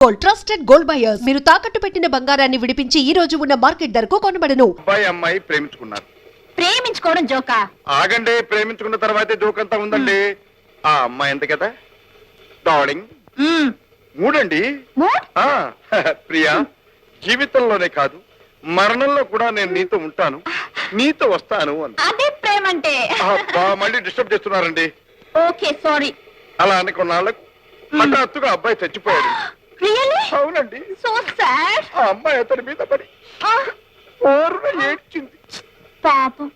Trusted gold buyers మీరు తాకట్టు పెట్టిన బంగారాన్ని విడిపించి ఈ రోజు ఉన్న మార్కెట్ ధరకు కొనబడను. అబ్బాయి అమ్మాయి ప్రేమించుకున్నారు. ప్రేమించుకోవడం జోకా? ఆగండి, ప్రేమించుకున్న తర్వాతే జోక్ అంతా ఉందండి. ఆ అమ్మాయి ఎంత కదా డార్లింగ్ మూడండి. ప్రియా, జీవితంలోనే కాదు మరణంలో కూడా నేను నీతో ఉంటాను, నీతో వస్తాను అదే ప్రేమంటే. మళ్ళీ డిస్టర్బ్ చేస్తున్నారండి. Okay sorry. అలా అని కొన్నాళ్ళకు హఠాత్తుగా అబ్బాయి చచ్చిపోయాడు. అవునండి. So sad. ఆ అమ్మాయి అతని మీద పడి ఏడ్చింది. పాపం.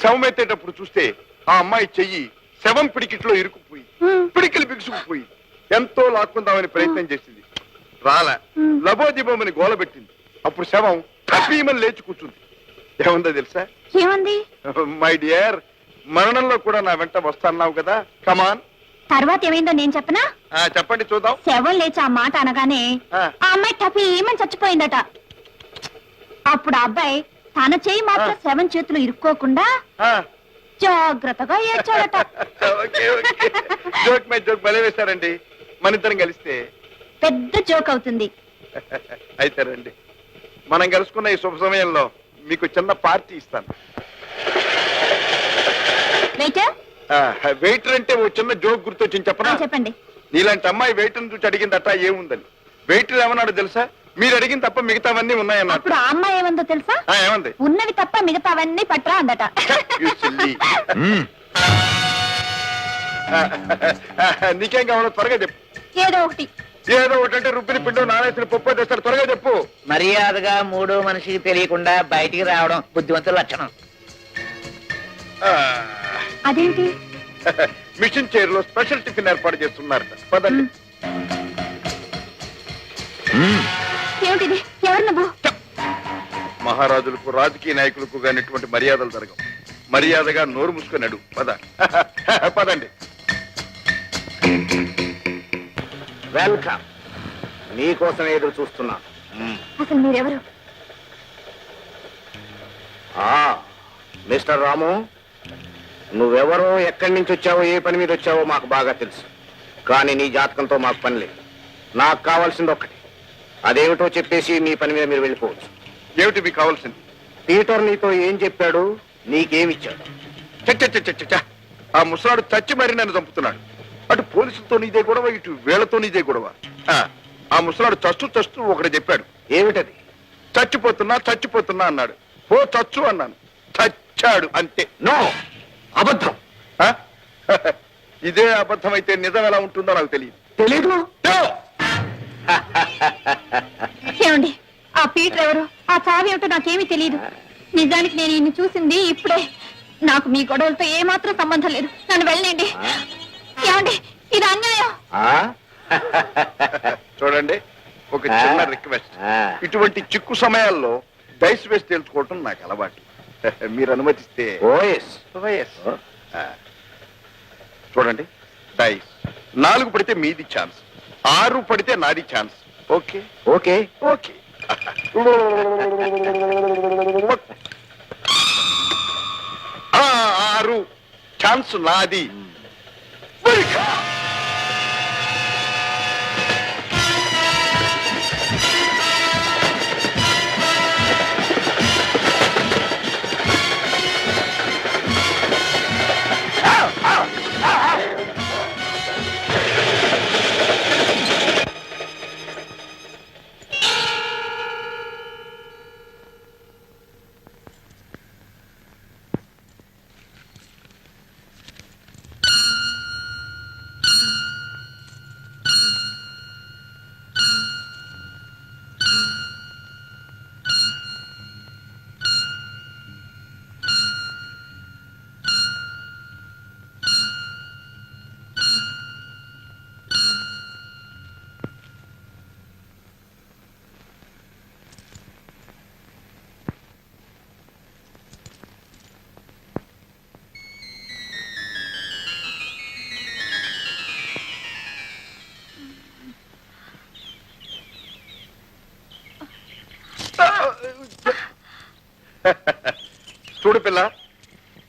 శవం ఎత్తేటప్పుడు చూస్తే ఆ అమ్మాయి చెయ్యి శవం పిడికిట్లో ఇరుక్కుపోయి పిడికిలు బిగుసుకుపోయి ఎంతో లాక్కుందామని ప్రయత్నం చేసింది. రాలా. లబోదిబోమని గోల పెట్టింది. అప్పుడు శవం కపీమని లేచి కూర్చుంది. ఏముందో తెలుసా? ఏమంది? మై డియర్, మరణంలో కూడా నా వెంట వస్తాన్నావు కదా, కమాన్. తర్వాత ఏమైందో నేను చెప్పనా? చెప్పండి చూద్దాం. శవం లేచి ఆ మాట అనగానే ఆ అమ్మాయి టపీమని చచ్చిపోయిందట. అప్పుడు ఆ అబ్బాయి తన చేయి మాత్రం శవం చేతులు ఇరుక్కోకుండా జాగ్రత్తగా ఏడ్చాడట. జోక్ మై జోక్ భలే వేశారండి. మన ఇద్దరం కలిస్తే పెద్ద జోక్ అవుతుంది. అయితే రండి, మనం కలుసుకున్న ఈ శుభ సమయంలో మీకు చిన్న పార్టీ ఇస్తాను. వెయిటర్ అంటే ఓ చిన్న జోక్ గుర్తొచ్చింది చెప్పనా? చెప్పండి. నీలాంటి అమ్మాయి వెయిటర్ చూసి అడిగిందట ఏముందని. వెయిటర్ ఏమన్నాడు తెలుసా? మీరు అడిగిన తప్ప మిగతావన్నీ ఉన్నాయన్నారు. అప్పుడు ఆ అమ్మాయి ఏమందో తెలుసా? ఏమంది? ఉన్నవి తప్ప మిగతావన్నీ పట్రా అందట. నీకేం కావాలో త్వరగా చెప్పు. ఏదో ఒకటి. ఏదో ఒకటి అంటే రుబ్బిని పిండు నానేసిన పప్పు తెస్తాడు. త్వరగా చెప్పు. మర్యాదగా మూడో మనిషికి తెలియకుండా బయటికి రావడం బుద్ధివంతుల లక్షణం. అదేంటి? మిషన్ చైర్ లో స్పెషల్ టిఫిన్ ఏర్పాటు చేస్తున్నారట. పదండి. ఏమిటిది? ఎవరు నువ్వు? మహారాజులకు రాజకీయ నాయకులకు గానిటువంటి మర్యాదలు జరగవు. మర్యాదగా నోరు మూసుకున్నాడు. పదండి. వెల్కమ్. నీకోసం ఎదురు చూస్తున్నాను. అసలు మీరెవరు? మిస్టర్ రాము, నువ్వెవరో, ఎక్కడి నుంచి వచ్చావో, ఏ పని మీద వచ్చావో మాకు బాగా తెలుసు. కానీ నీ జాతకంతో మాకు పని లేదు. నాకు కావాల్సింది ఒక్కటి. అదేమిటో చెప్పేసి మీ పని మీద మీరు వెళ్ళిపోవచ్చు. ఏమిటి మీకు కావాల్సింది? పీటర్ నీతో ఏం చెప్పాడు, నీకేమిచ్చాడు? ఆ ముసలాడు చచ్చి మరి నన్ను చంపుతున్నాడు. అటు పోలీసులతో నీదే గొడవ, ఇటు వేళ్లతో నీదే గొడవ. ఆ ముసలాడు చస్తూ ఒకటి చెప్పాడు. ఏమిటది? చచ్చిపోతున్నా అన్నాడు. ఓ చచ్చు అన్నాను. చచ్చాడు అంతే. నో, అబద్ధం. ఇదే అబద్ధం అయితే నిజం ఎలా ఉంటుందో నాకు తెలీదు. ఏమండి, ఆ పీటర్ ఎవరు, ఆ చావి ఏమిటో నాకేమీ తెలియదు. నిజానికి నేను ఈయన్ని చూసింది ఇప్పుడే. నాకు మీ గొడవలతో ఏమాత్రం సంబంధం లేదు. నన్ను వెళ్ళండి. ఏమండి, ఇది అన్యాయం. చూడండి, ఒక చిన్న రిక్వెస్ట్. ఇటువంటి చిక్కు సమయాల్లో డైస్ వేసి తెలుసుకోవటం నాకు అలవాటు. మీరు అనుమతిస్తే. చూడండి, డైస్ 4 పడితే మీది ఛాన్స్, 6 పడితే నాది chance. Okay okay okay. 6 chance నాది. చూడు పిల్ల,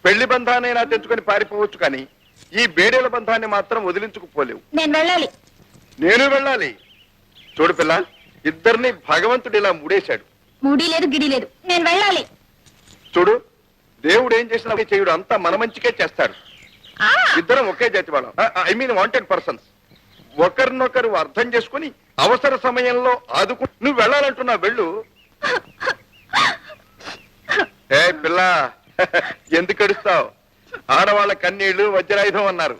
పెళ్లి బంధాన్ని తెచ్చుకొని పారిపోవచ్చు, కానీ ఈ బేడేల బంధాన్ని మాత్రం వదిలించుకుపోలేవు. నేను వెళ్ళాలి. నేను వెళ్ళాలి. చూడు పిల్ల, ఇద్దరిని భగవంతుడు ఇలా ముడేశాడు. ముడి లేదు గిడి లేదు, నేను వెళ్ళాలి. చూడు, దేవుడు ఏం చేసినా చేయుడు అంతా మన మంచికే చేస్తాడు. ఇద్దరం ఒకే జాతి వాళ్ళం, ఐ మీన్ వాంటెడ్ పర్సన్స్. ఒకరినొకరు అర్థం చేసుకుని అవసర సమయంలో ఆదుకు. నువ్వు వెళ్ళాలంటున్నా వెళ్ళు. ఏ పిల్ల, ఎందుకు అడుస్తావు? ఆడవాళ్ళ కన్నీళ్లు వజ్రాయుధం అన్నారు,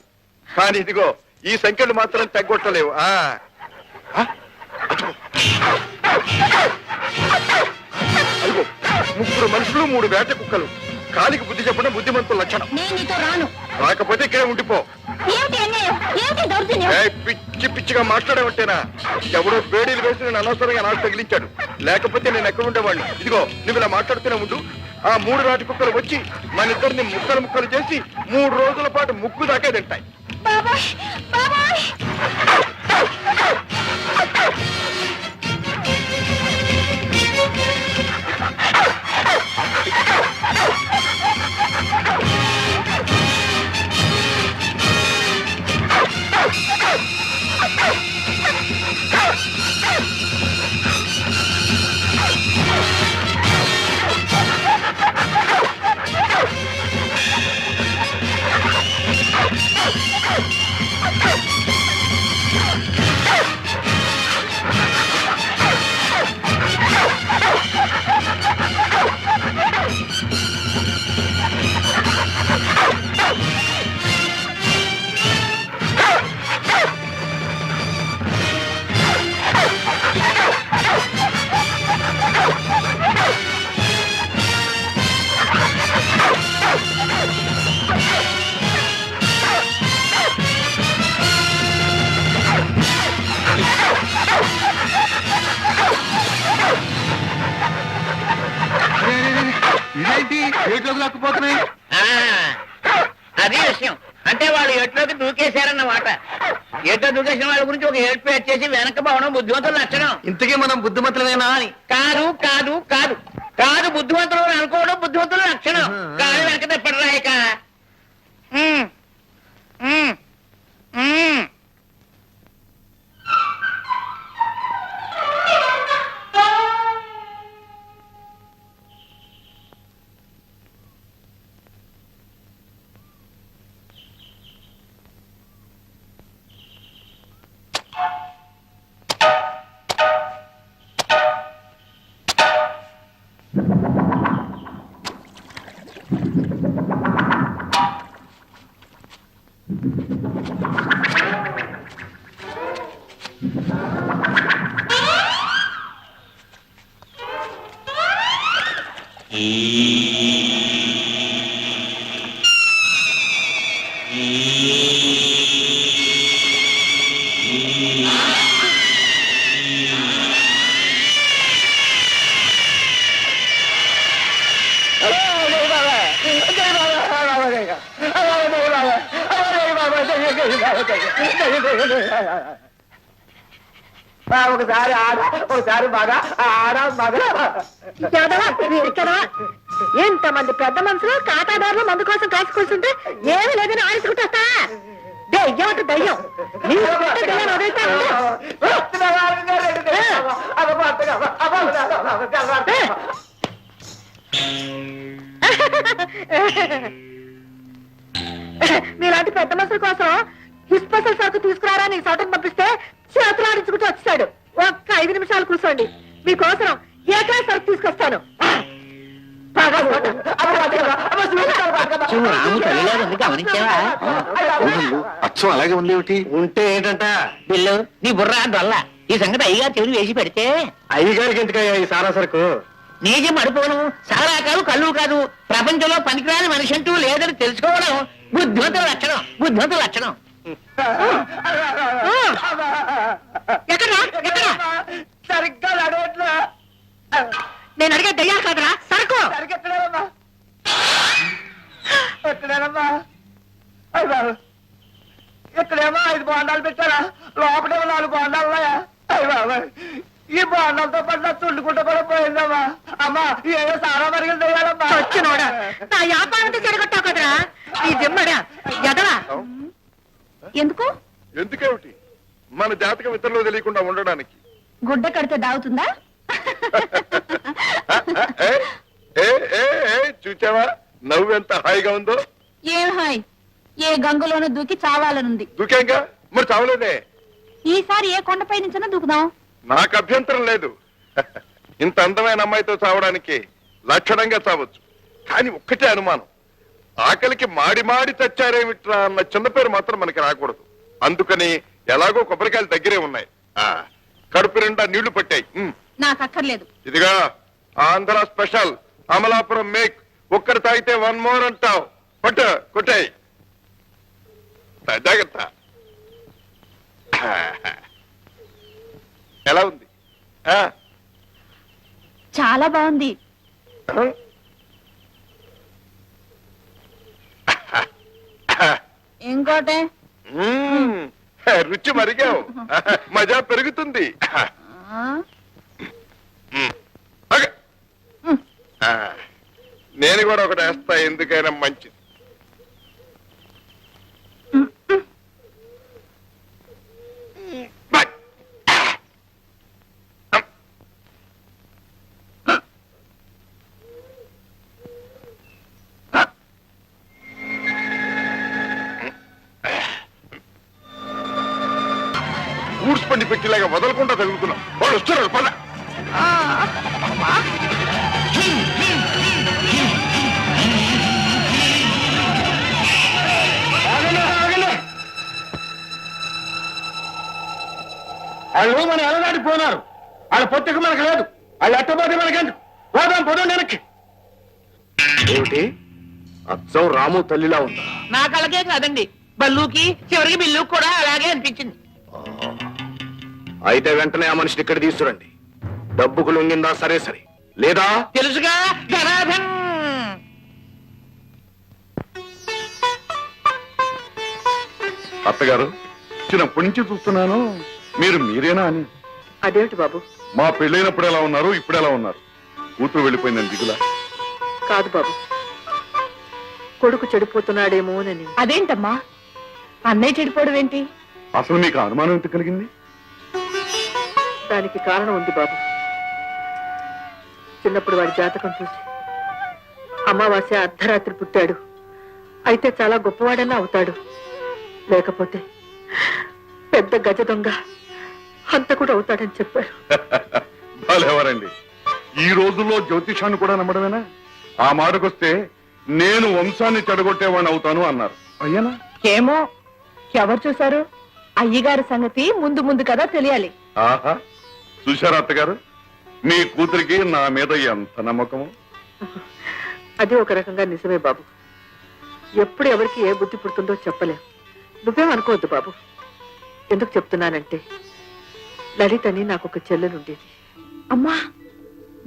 కానీ ఇదిగో ఈ సంఖ్యలు మాత్రం తగ్గొట్టలేవు. అదిగో 3 మనుషులు 3 వేట కుక్కలు. కాలికి బుద్ధి చెప్పడం బుద్ధిమంతుల లక్షణం. నేను నీతో రాను. రాకపోతే ఇక్కడే ఉండిపో. ఏమిటి అన్యాయం? ఏమిటి దౌర్జన్యం? పిచ్చి పిచ్చిగా మాట్లాడేవంటేనా? ఎవడో బేడీలు వేసి నేను అనవసరంగా నాకు తగిలించాడు, లేకపోతే నేను ఎక్కడ ఉండేవాడిని. ఇదిగో నువ్వు ఇలా మాట్లాడుతూనే ఉండు. ఆ 3 వేట కుక్కలు వచ్చి మన ఇద్దరిని ముక్కలు చేసి 3 రోజుల పాటు ముక్కు దాకే తింటాయి. బాబాయ్ బాబాయ్, ఇదేంటి ఏట్లోకి లాక్కుపోతున్నాయి? అది విషయం. అంటే వాళ్ళు ఎట్లోకి దూకేశారన్నమాట. ఎట్లో దూకేసిన వాళ్ళ గురించి ఒక హెల్ప్ చేసి వెనక పోవడం బుద్ధిమంతుల లక్షణం. ఇంతకీ మనం బుద్ధిమంతులమేనా అని? కాదు కాదు కాదు కాదు, బుద్ధిమంతులు అనుకోవడం బుద్ధిమంతుల లక్షణం. కాదు వెనక తెప్పడరాయక. ఒకసారి ఆడా, ఒకసారి బాగా ఆడా బాగా. ఎంతమంది పెద్ద మనుషులు కాటాదారులు మందు కోసం కాసుకొస్తుంటే ఏమీ లేదని ఆడుకుంటా. దయ్యం దయ్యం మీలాంటి పెద్ద మనుషుల కోసం హిస్పసల్ సరుకు తీసుకురారా నీ సౌటను పంపిస్తే చేతులు ఆడించుకుంటూ వచ్చాడు. ఒక్క 5 నిమిషాలు కూర్చోండి, మీకోసం ఏకా సరుకు తీసుకొస్తాను. అచ్చం అలాగే ఉంది. ఏమిటి ఉంటే ఏంటంట? బిల్లు నీ బుర్ర దొల్ల. ఈ సంగతి అయ్యగారు చెవిని వేసి పెడితే అయ్యగారికి ఎందుకయ్యా ఈ సారా సరుకు? నీజం అడిపోను. సారా కాదు కళ్ళు కాదు, ప్రపంచంలో పనికిరాని మనిషి అంటూ లేదని తెలుసుకోవడం బుద్ధిమంతుల లక్షణం. బుద్ధిమంతుల లక్షణం. సరిగ్గా నడవట్లా. నేను అడిగే దయ్యాలు కాదురా సరుకు. సరిగెత్తలేదమ్మా, ఎత్తలేదమ్మా. అయ్య బాబు, ఇక్కడేమో 5 బోండాలు పెట్టారా, లోపలేమో 4 బోండాలు ఉన్నాయా? అయ్య బాబు, ఈ బోండాలతో పాటు నా చుండుకుంటూ కూడా పోయిందమ్మా. అమ్మా ఏదో సారా మరిగిన దయ్యాలమ్మా. వచ్చినోడా నా వ్యాపారంతో చెడగొట్టావు కదరా ఈ దిమ్మడా ఎదవా. ఎందుకు? ఎందుకేమిటి? మన జాతకం ఇతరులు తెలియకుండా ఉండడానికి. గుడ్డ కడితే దావుతుందా? ఏ, ఏ, ఏ, ఏ, చూచావా నవ్వు ఎంత హాయిగా ఉందో? ఏం హాయ్, ఏ గంగలోనూ దూకి చావాలనుంది. దూకేంగా, మరి చావలేదే. ఈసారి ఏ కొండపై నుంచైనా దూకుదాం. నాకు అభ్యంతరం లేదు. ఇంత అందమైన అమ్మాయితో చావడానికి లక్షణంగా చావచ్చు. కానీ ఒక్కటే అనుమానం, ఆకలికి మాడి మాడి చచ్చారేమిట్రా అన్న చిన్న పేరు మాత్రం మనకి రాకూడదు. అందుకని ఎలాగో కొబ్బరికాయలు దగ్గరే ఉన్నాయి. కడుపు నిండా నీళ్లు పట్టాయి. నాకు అక్కర్లేదు. ఇదిగా ఆంధ్ర స్పెషల్ అమలాపురం మేక్. ఒక్కరు తాగితే 1 more అంటావు. పట్టు కొట్టాయి. జాగ్రత్త. ఎలా ఉంది? చాలా బాగుంది. ఇంకోటే రుచి మరిగావు. మజా పెరుగుతుంది. నేను కూడా ఒకటి వేస్తా, ఎందుకైనా మంచిది. ఊడ్స్ పండి పెట్టిలాగా వదలకుండా తగులుతున్నాం. వాళ్ళు వస్తున్నారు. పద. వాళ్ళు మనం ఎలదాటి పోనారు. వాళ్ళ పొత్తుకు మనకు లేదు. వాళ్ళు ఎట్టబోతే మనకెందుకు? పోదాం పోదాం వెనక్కి. ఏమిటి అచ్చం రాము తల్లిలా ఉందా? నాకు అలాగే కాదండి, బల్లుకి చివరికి బిల్లు కూడా అలాగే అనిపించింది. అయితే వెంటనే ఆ మనిషిని ఇక్కడ తీసుకురండి. డబ్బుకు లొంగిందా సరే సరే, లేదా తెలుసుగా ధనాధన్. అత్తగారు, చిన్నప్పటి నుంచి చూస్తున్నాను మీరు మీరేనా అని. అదేమిటి బాబు? మా పెళ్ళైనప్పుడు ఎలా ఉన్నారు, ఇప్పుడు ఎలా ఉన్నారు? కూతురు వెళ్ళిపోయిందని దిగులా? కాదు బాబు, కొడుకు చెడిపోతున్నాడేమోనని. అదేంటమ్మా, అన్నయ్య చెడిపోవడం ఏంటి? అసలు మీకు అనుమానం ఎంత కలిగింది? దానికి కారణం ఉంది బాబు. చిన్నప్పుడు వాడి జాతకం చూసి అమావాస్య అర్ధరాత్రి పుట్టాడు, అయితే చాలా గొప్పవాడన్నా అవుతాడు, లేకపోతే పెద్ద గజ దొంగ హంతకుడు అవుతాడని చెప్పారు. ఎవరండి ఈ రోజుల్లో జ్యోతిషాన్ని కూడా నమ్మడమేనా? ఆ మాటకొస్తే నేను వంశాన్ని చెడగొట్టేవాడిని అవుతాను అన్నారు. అయ్యానా? ఏమో, ఎవరు చూశారు? అయ్యగారి సంగతి ముందు ముందు కదా తెలియాలి. ఆహా, చూశారా అత్తగారు, మీ కూతురికి నా మీద ఎంత నమ్మకము. అది ఒక రకంగా నిజమే బాబు. ఎప్పుడు ఎవరికి ఏ బుద్ధి పుడుతుందో చెప్పలేం. నువ్వేం అనుకోవద్దు బాబు. ఎందుకు చెప్తున్నానంటే, లలితని నాకు ఒక చెల్లెలుండేది. అమ్మా,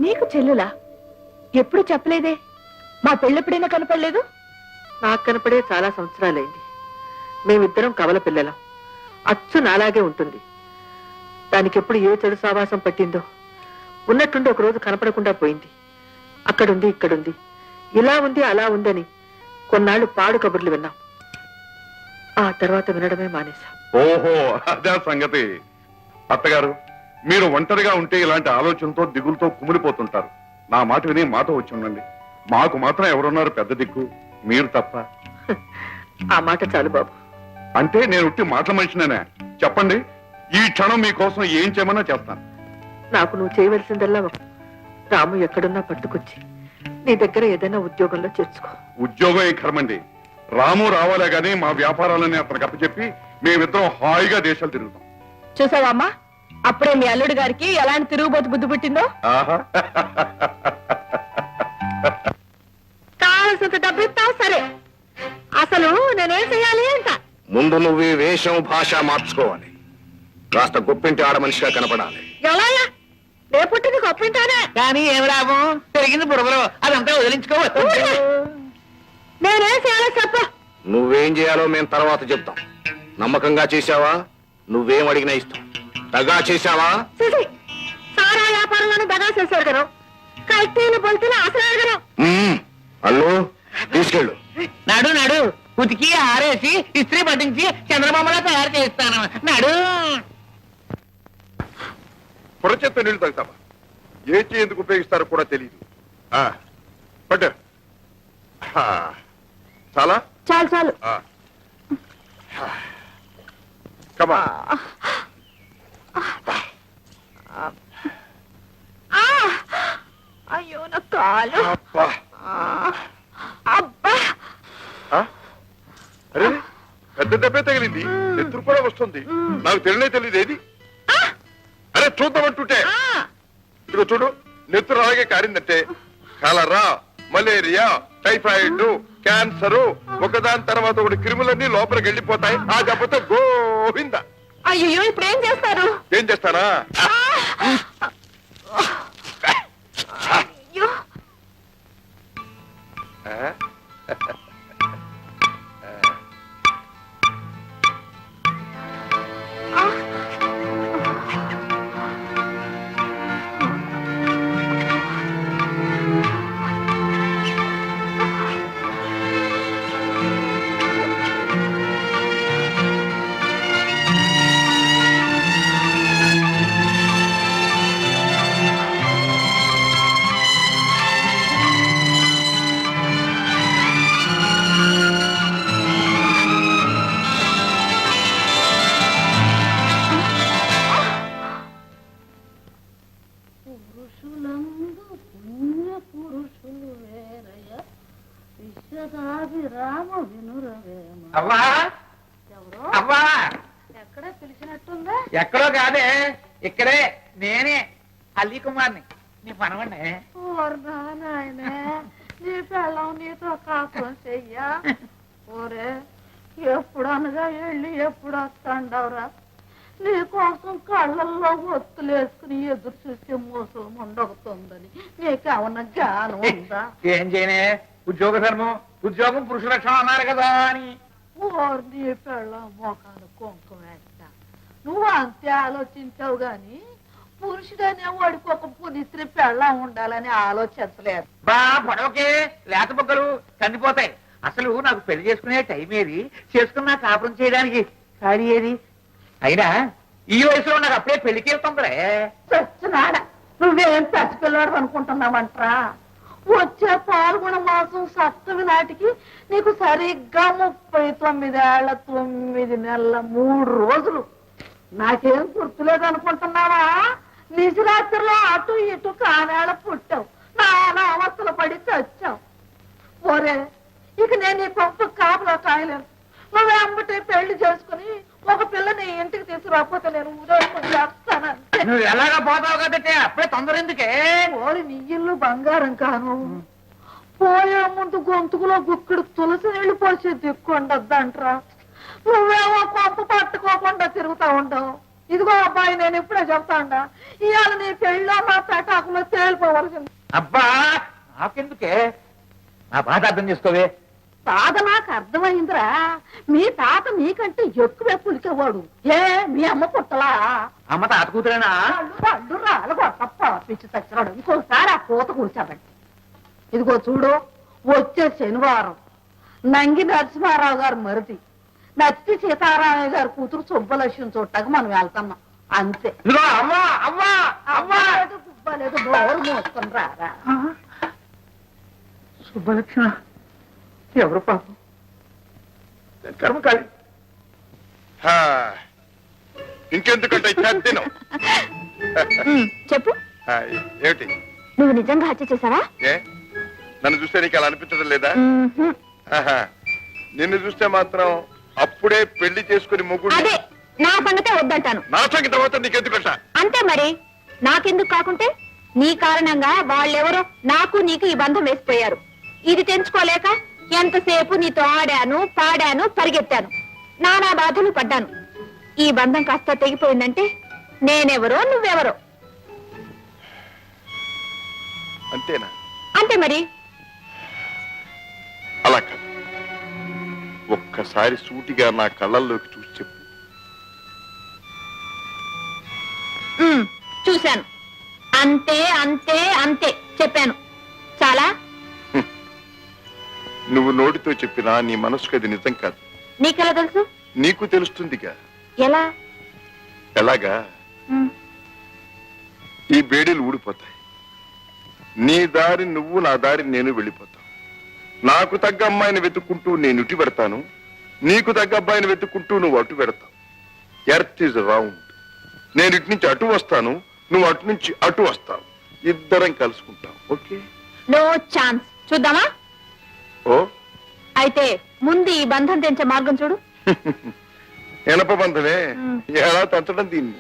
నీకు చెల్లులా? ఎప్పుడు చెప్పలేదే. మా పెళ్ళెప్పుడైనా కనపడలేదు? నాకు కనపడే చాలా సంవత్సరాలైంది. మేమిద్దరం కవల పిల్లలం. అచ్చు నాలాగే ఉంటుంది. దానికి ఎప్పుడు ఏ చెడు సావాసం పట్టిందో ఉన్నట్టుండి ఒక రోజు కనపడకుండా పోయింది. అక్కడుంది, ఇక్కడుంది, ఇలా ఉంది, అలా ఉందని కొన్నాళ్లు పాడు కబుర్లు విన్నాం. ఆ తర్వాత వినడమే మానేశాం. ఓహో, అదే సంగతి. అత్తగారు, మీరు ఒంటరిగా ఉంటే ఇలాంటి ఆలోచనతో దిగులతో కుమిలిపోతుంటారు. నా మాట విని మాతో వచ్చి ఉండండి. మాకు మాత్రం ఎవరున్నారు పెద్ద దిక్కు? మీరు తప్ప. ఆ మాట చాలు బాబు. అంటే నేను ఉట్టి మాటల మనిషినేనా? చెప్పండి, ఈ క్షణం మీకోసం ఏం చేయమన్నా చేస్తాను. నాకు నువ్వు చేయవలసిందల్లా రాము ఎక్కడున్నా పట్టుకొచ్చి నీ దగ్గర ఏదైనా ఉద్యోగంలో చేర్చుకో. ఉద్యోగం ఏ కర్మండి, రాము రావాలే గానీ మా వ్యాపారాలని అతనికి అప్పచెప్పి మేమిద్దరం హాయిగా దేశాలు తిరుగుతాం. చూసావా అమ్మా, అప్పుడే మీ అల్లుడు గారికి ఎలాంటి తిరుగుబోతు బుద్ధి పుట్టిందో. ఆహా, కావలసినంత డబ్బు ఇస్తావు సరే, అసలు నేనేం చెయ్యాలి అంట. ముందు నువ్వు ఈ వేషం భాష మార్చుకోవాలి. కాస్త గొప్పింటి ఆడ మనిషిగా కనపడాలి. ఎలా నే పుట్టింది గొప్పింటానే. కానీ ఏం లాభం, పెరిగింది బుడగలు, అదంతా వదిలించుకోవచ్చు. నేనేం చేయాలో చెప్పు. నువ్వేం చేయాలో మేము తర్వాత చెప్తాం. నమ్మకంగా చేశావా? నువ్వేం అడిగినా ఇస్తాం. దగా చేశావా? చూసి సారా వ్యాపారంలోనూ దగా చేశారు కదా, కల్తీలు బొల్తీలు అసలు కదా. అల్లు తీసుకెళ్ళు. నడు నడు, ఉతికి ఆరేసి ఇస్త్రీ పట్టించి చంద్రబాబులా తయారు చేస్తాను. నడు. పొరచేత్తో నీళ్లు తాగుతావా? ఏ చేయి ఎందుకు ఉపయోగిస్తారో కూడా తెలియదు. పట్టు. చాలా చాలు చాలు. కమా. అయ్యో నా కాలు. అబ్బా. అబ్బా. అరే పెద్ద దెబ్బే తగిలింది, నెత్తురు కూడా వస్తుంది. నాకు తెలియదు ఏది. అరే చూద్దామంటుంటే ఇదిగో చూడు, నెత్తురు అలాగే కారిందంటే కలరా, మలేరియా, టైఫాయిడ్, క్యాన్సర్ ఒకదాని తర్వాత ఒకటి క్రిములన్నీ లోపలికి వెళ్ళిపోతాయి. ఆ దెబ్బతో గోవింద. అయ్యో ఇప్పుడు ఏం చేస్తారు? ఏం చేస్తానా? అయ్యో అవ్వా అవ్వా, ఎక్కడ పిలిచినట్టుందా? ఎక్కడో కాదే, ఇక్కడే. నేనే అలీ కుమార్ని, నీ పనవండి. నీ పెళ్ళం నీతో కాపురం చెయ్యా. ఓరే ఎప్పుడు అనగా వెళ్ళి ఎప్పుడు వస్తాండవరా? నీ కోసం కళ్ళల్లో ఒత్తులేసుకుని ఎదురు చూసే మోసం ఉండవుతుందని నీకేమన్నా జ్ఞానం ఉందా? ఏం చేయనే, ఉద్యోగ ధర్మం, ఉద్యోగం పురుష లక్షణం అన్నారు కదా అని. ఓరు నీ పెళ్ళం మోకాలు కుంకుమ వేస్తా. నువ్వు అంతే ఆలోచించావు గాని పురుషుడనే వాడికి ఒక పునిత్రి పెళ్ళం ఉండాలని ఆలోచించలేదు. బా పడవకే, లేత బొగ్గలు కందిపోతాయి. అసలు నాకు పెళ్లి చేసుకునే టైం ఏది, చేసుకున్నా కాపురం చేయడానికి ఖాళీ ఏది? అయినా ఈ వయసులో నాకు అప్పుడే పెళ్లికి వెళ్తుందిరే. చచ్చినాడ, నువ్వేం పసిపిల్లాడు అనుకుంటున్నావంటరా? వచ్చే పాల్గొన మాసం సప్తమి నాటికి నీకు సరిగ్గా 39 ఏళ్ల 9 నెలల 3 రోజులు. నాకేం గుర్తులేదు అనుకుంటున్నావా? నిజరాత్రిలో అటు ఇటు కానేళ పుట్టావు, నానా అవస్థలు పడి చచ్చావు. ఒరే ఇక నేను నీ పంపు కాపులో కాయలేను. నువ్వు అమ్మటే పెళ్లి చేసుకుని ఒక పిల్లని ఇంటికి తీసుకురాకపోతే నేను ఉదయం చేస్తానంటే. నువ్వు ఎలాగా పోతావు కదంటే అప్పుడే తొందర ఎందుకే? ఓరి నీ ఇల్లు బంగారం కాను. పోయే ముందు గొంతుకులో గుక్కడు తులసి నీళ్లు పోసి దిక్కుండద్దంట్రా. నువ్వేమో కొంప పట్టుకోకుండా తిరుగుతా ఉండవు. ఇదిగో అబ్బాయి, నేను ఇప్పుడే చెప్తాండా, ఇవాళ నీ పెళ్ళో నా పెటాకులో తేలిపోవలసింది. అబ్బా నాకెందుకే, నా బాధ అర్థం చేసుకోవే. తాత నాకు అర్థమైందిరా. మీ తాత మీకంటే ఎక్కువే పులికేవాడు. ఏ మీ అమ్మ పుట్టలా? అమ్మ తాత కూతురేనా? పళ్ళు రాలు కొట్టప్ప పిచ్చి చచ్చినాడు. ఇంకోసారి ఆ పూత కూర్చోబెట్టి. ఇదిగో చూడు, వచ్చే శనివారం నంగి నరసింహారావు గారు మరిది నత్తి సీతారామయ్య గారి కూతురు సుబ్బలక్ష్మి చూడటానికి మనం వెళ్తున్నాం అంతే. ఇదిగో అవ్వా అవ్వా అవ్వా, గుబ్బలేదు, డోరు మోసుకొని రారా. సుబ్బలక్ష్మి ఎవరు పాపం? కర్మకాళి. ఇంకెందుకంటే తినం. చెప్పు, ఏమిటి? నువ్వు నిజంగా హత్య చేశావా? ఏ నన్ను చూస్తే నీకు అలా అనిపించడం లేదా? నిన్ను చూస్తే మాత్రం అప్పుడే పెళ్లి చేసుకుని మొగ్గుడు. అదే నా సంగతే వద్దంటాను. నా సంగతి తర్వాత నీకెందుకంట? అంతే మరి, నాకెందుకు కాకుంటే నీ కారణంగా వాళ్ళెవరో నాకు నీకు ఈ బంధం వేసిపోయారు. ఇది తెంచుకోలేక ఎంతసేపు నీతో ఆడాను, పాడాను, పరిగెత్తాను, నానా బాధలు పడ్డాను. ఈ బంధం కాస్త తెగిపోయిందంటే నేనెవరో నువ్వెవరో. అంతేనా? అంతే మరి. అలా కాదు, ఒక్కసారి సూటిగా నా కళ్ళల్లోకి చూసి చెప్పు. చూశాను, అంతే అంతే అంతే చెప్పాను. చాలా. నువ్వు నోటితో చెప్పినా నీ మనసుకు అది నిజం కాదు. నీకెలా తెలుసు? నీకు తెలుస్తుందిగా. ఎలా? ఎలాగా? ఈ బేడీలు ఊడిపోతాయి. నీ దారి నువ్వు, నా దారి నేను వెళ్ళిపోతాం. నాకు తగ్గ అమ్మాయిని వెతుక్కుంటూ నేను ఇటు పెడతాను, నీకు తగ్గ అబ్బాయిని వెతుక్కుంటూ నువ్వు అటు పెడతావు. Earth is round. నేను ఇటు నుంచి అటు వస్తాను, నువ్వు అటు నుంచి అటు వస్తావు. ఇద్దరం కలుసుకుంటాం. ఓకే? No chance. చూద్దామా? ఓ అయితే ముందు ఈ బంధం తెంచే మార్గం చూడు. ఎనప బంధమే. ఎలా తంచడం దీన్ని?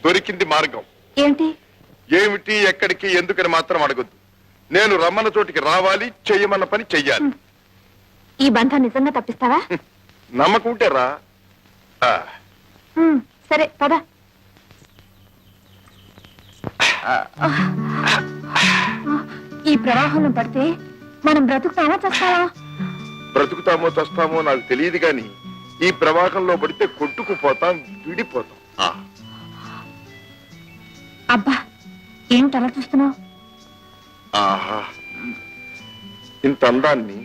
దొరికింది మార్గం. ఏంటి? ఏమిటి, ఎక్కడికి, ఎందుకని మాత్రం అడగొద్దు. నేను రమ్మన్న చోటికి రావాలి, చెయ్యమన్న పని చెయ్యాలి. ఈ బంధం నిజంగా తప్పిస్తావా? నమ్మకం ఉంటే రా. సరే పద. ఈ ప్రవాహంలో పడితే మనం బ్రతుకుతామా చస్తావా? బ్రతుకుతామో చస్తామో నాకు తెలియదు గాని ఈ ప్రవాహంలో పడితే కొట్టుకుపోతాం, విడిపోతాం. అబ్బా, ఏమిటి అలా చూస్తున్నావు? ఆహా, ఇంత అందాన్ని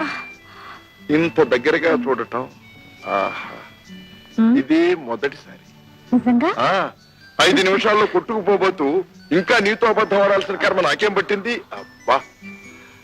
ఇంత దగ్గరగా చూడటం, ఆహా, ఇదే మొదటిసారి. నిజంగా? 5 నిమిషాల్లో కొట్టుకుపోబోతూ ఇంకా నీతో అబద్ధం ఆడాల్సిన కర్మ నాకేం పట్టింది? అబ్బా,